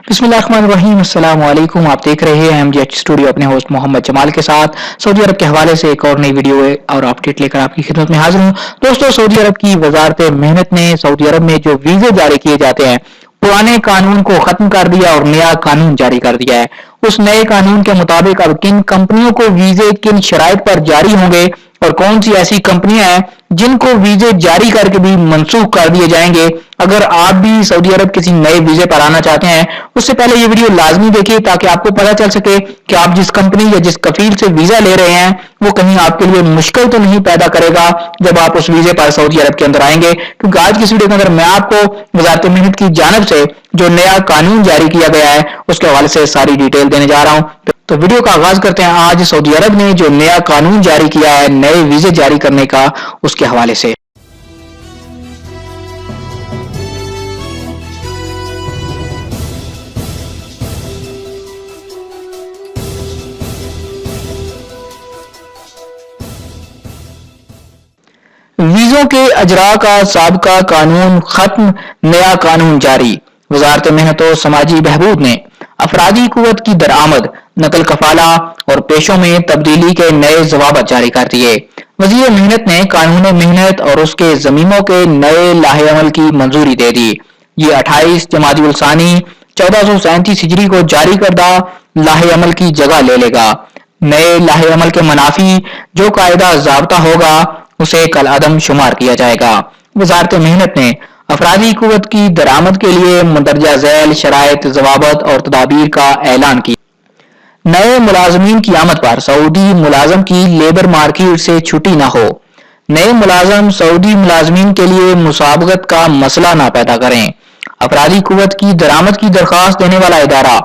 बिस्मिल्लाहिर्रहमानिर्रहीम। अस्सलाम वालेकुम। आप देख रहे हैं MGH स्टूडियो अपने होस्ट मोहम्मद जमाल के साथ। सऊदी अरब के हवाले से एक और नई वीडियो और अपडेट लेकर आपकी खिदमत में हाजिर हूं। दोस्तों, सऊदी अरब की वजारत मेहनत ने सऊदी अरब में जो वीजे जारी किए जाते हैं, पुराने कानून को खत्म कर दिया और नया कानून जारी कर दिया है। उस नए कानून के मुताबिक अब किन कंपनियों को वीजे किन शराइत पर जारी होंगे और कौन सी ऐसी कंपनियां हैं जिनको वीजे जारी करके भी मनसूख कर दिए जाएंगे। अगर आप भी सऊदी अरब किसी नए वीजे पर आना चाहते हैं, उससे पहले ये वीडियो लाजमी देखिए ताकि आपको पता चल सके कि आप जिस कंपनी या जिस कफील से वीजा ले रहे हैं वो कहीं आपके लिए मुश्किल तो नहीं पैदा करेगा जब आप उस वीजे पर सऊदी अरब के अंदर आएंगे। क्योंकि आज की वीडियो के अंदर मैं आपको वजारत मेहनत की जानिब से जो नया कानून जारी किया गया है उसके हवाले से सारी डिटेल देने जा रहा हूं। तो वीडियो का आगाज करते हैं आज सऊदी अरब ने जो नया कानून जारी किया है नए वीजे जारी करने का, उसके हवाले से। वीजों के अजरा का साबका कानून खत्म, नया कानून जारी। वजारत मेहनत और समाजी बहबूद ने अफरादी कुव्वत की दरामद, नकल कफाला और पेशों में तब्दीली के नए जवाबत जारी कर दिए। वजीर मेहनत ने कानून मेहनत और उसके जमीनों के नए लाहे अमल की मंजूरी दे दी। ये 28 जमादी उल सानी 1437 हिजरी को जारी करदा लाहे अमल की जगह ले लेगा। नए लाहे अमल के मनाफी जो कायदा जाब्ता होगा उसे कल अदम शुमार किया जाएगा। वजारत मेहनत ने अफरादी कुव्वत की दरामद के लिए मंदरजा झैल शराइत, जवाबत और तदाबीर का ऐलान किया। नए मुलाजमीन की आमद पर सऊदी मुलाजम की लेबर मार्केट से छुट्टी न हो। नए मुलाजम सऊदी मुलाजमीन के लिए मुसाबकत का मसला न पैदा करें। अफरादी कुव्वत की दरामद की दरखास्त देने वाला इदारा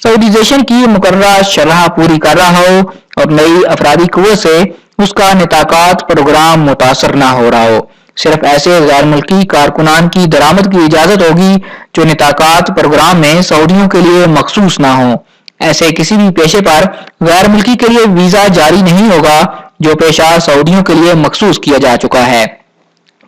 सऊदीजेशन की मुकर्ररा शरह पूरी कर रहा हो और नई अफरादी कुव्वत से उसका निताकात प्रोग्राम मुतासर न हो रहा हो। सिर्फ ऐसे गैर मुल्की कारकुनान की दरामद की इजाजत होगी जो निताकात प्रोग्राम में सऊदियों के लिए मखसूस ना हो। ऐसे किसी भी पेशे पर गैर मुल्की के लिए वीजा जारी नहीं होगा जो पेशा सऊदियों के लिए मखसूस किया जा चुका है।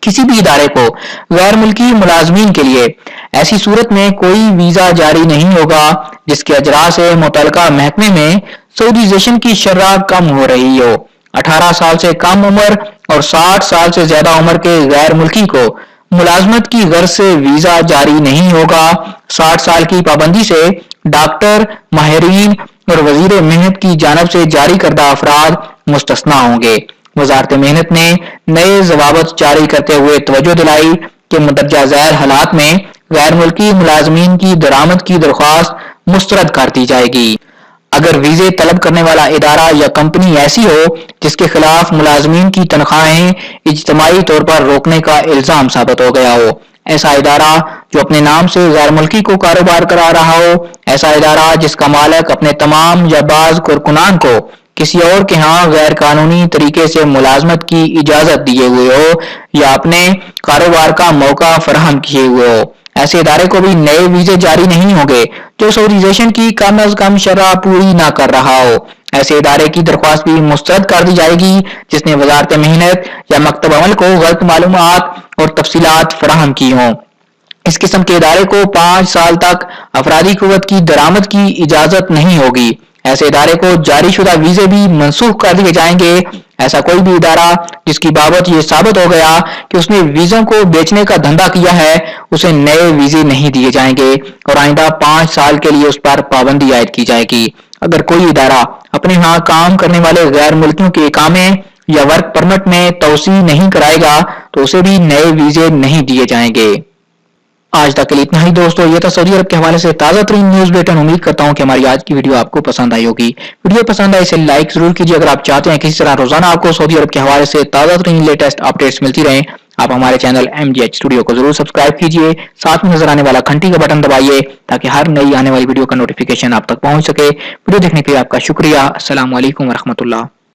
किसी भी इदारे को गैर मुल्की मुलाजमीन के लिए ऐसी सूरत में कोई वीजा जारी नहीं होगा जिसके अजरा से मुतलका महकमे में सऊदीजेशन की शर्ह कम हो रही हो। 18 साल से कम उम्र और 60 साल से ज्यादा उम्र के गैर मुल्की को मुलाजमत की गर्ज से वीजा जारी नहीं होगा। 60 साल की पाबंदी से डॉक्टर, माहिरीन और वजीर मेहनत की जानब से जारी करदा अफराद मुस्तस्ना होंगे। वजारत मेहनत ने नए जवाबत जारी करते हुए तवज्जो दिलाई कि मुंदरजा झैल हालात में गैर मुल्की मुलाजमीन की दरामद की दरख्वास्त मुस्तरद कर दी जाएगी। अगर वीजे तलब करने वाला इदारा या कंपनी ऐसी हो जिसके खिलाफ मुलाजमीन की तनख्वाहें इज्तिमाई तौर पर रोकने का इल्जाम साबित हो गया हो, ऐसा इदारा जो अपने नाम से गैर मुल्की को कारोबार करा रहा हो, ऐसा इदारा जिसका मालिक अपने तमाम या बाज कारकुनान को किसी और के यहाँ गैर कानूनी तरीके से मुलाजमत की इजाजत दिए हुए हो या अपने कारोबार का मौका फराहम किए हुए हो, ऐसे इदारे को भी नए वीजे जारी नहीं होंगे जो सऊदीजेशन की कम अज कम शरह पूरी ना कर रहा हो। ऐसे इदारे की दरख्वास्त भी मुस्तरद कर दी जाएगी जिसने वजारत मेहनत या मकतब अमल को गलत मालूमात और तफसीलात फराहम की हों। इस किस्म के इदारे को 5 साल तक अफरादी कुव्वत की दरामद की इजाजत नहीं होगी। ऐसे इदारे को जारी शुदा वीजे भी मनसूख कर दिए जाएंगे। ऐसा कोई भी इदारा जिसकी बाबत ये साबित हो गया कि उसने वीजों को बेचने का धंधा किया है उसे नए वीजे नहीं दिए जाएंगे और आइंदा 5 साल के लिए उस पर पाबंदी आयद की जाएगी। अगर कोई इदारा अपने यहाँ काम करने वाले गैर मुल्कियों के इकामे या वर्क परमिट में तोसी नहीं कराएगा तो उसे भी नए वीजे नहीं दिए जाएंगे। आज तक के लिए इतना ही दोस्तों। ये था सऊदी अरब के हवाले से ताजा तरीन न्यूज बुलेटिन। उम्मीद करता हूँ कि हमारी आज की वीडियो आपको पसंद आई होगी। वीडियो पसंद आए इसे लाइक जरूर कीजिए। अगर आप चाहते हैं किसी तरह रोजाना आपको सऊदी अरब के हवाले से ताजा तरीन लेटेस्ट अपडेट्स मिलती रहे, आप हमारे चैनल MGH स्टूडियो को जरूर सब्सक्राइब कीजिए। साथ में नजर आने वाला घंटी का बटन दबाइए ताकि हर नई आने वाली वीडियो का नोटिफिकेशन आप तक पहुंच सके। वीडियो देखने के लिए आपका शुक्रिया। अस्सलाम वालेकुम व रहमतुल्लाह।